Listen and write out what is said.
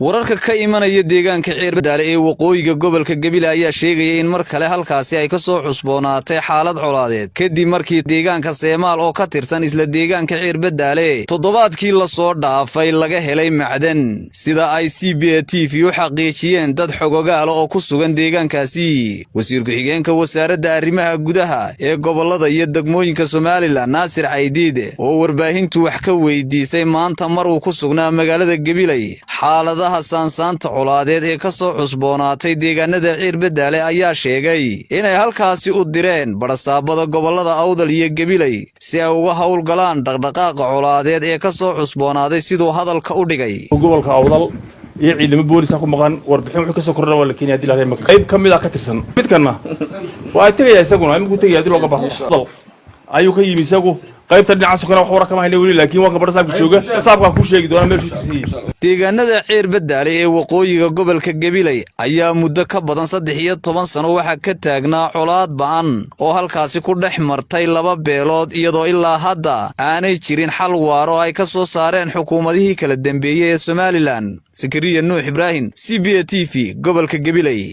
wararka ka imanaya deegaanka Cirbadaale ee waqooyiga gobolka Gabiley ayaa sheegaya in mar kale halkaasi ay ka soo cusboonaatay xaalad colaadeed kadib markii deegaanka Seemaal oo ka tirsan isla deegaanka Cirbadaale toddobaadkii la soo dhaafay laga helay macdan sida ay CBA TV u xaqiijiyeen dad xogogaal oo ku sugan deegaankaasi wasiir ku-xigeenka wasaaradda arrimaha gudaha ee gobolada iyo degmooyinka Soomaaliland Naasir Caydiide oo warbaahintu wax ka weydiisay maanta mar uu ku sugnaa magaalada Gabiley xaaladaha saansaanta colaadeed ee ka soo cusboonaatay deegaanada Cirbadaale ayaa sheegay inay halkaasi u direen barasaabada gobolada Awdal iyo Gabiley si ay uga hawlgalaan dhaqdhaqaaqa colaadeed ee ka soo cusboonaaday sidoo hadalka u dhigay gobolka Awdal iyo ciidamada booliska ku maqan warbixin wuxuu ka soo kordhay wala Kenya hadii la reebo qayb kamid ah ka tirsan midkana waa tagay isaguna imku tagay hadii looga baxo ayuu ka yimi isagu qaybta dhinaca kana wax wara kama haynay wali laakiin waa barasaabka jooga saabka ku sheegi doona meeshu deegaanada Cirbadaale ee waqooyiga gobolka Gabiley ayaa muddo ka badan 13 sano waxa ka taagnaa colaad ba'an oo halkaasi ku dhex martay laba beelood iyadoo ilaa hadda aanay jirin xal waaro ay ka soo saareen xukuumadihii kala dambeeyay ee Soomaaliland Sakariya Nuux Ibrahim CBA TV gobolka Gabiley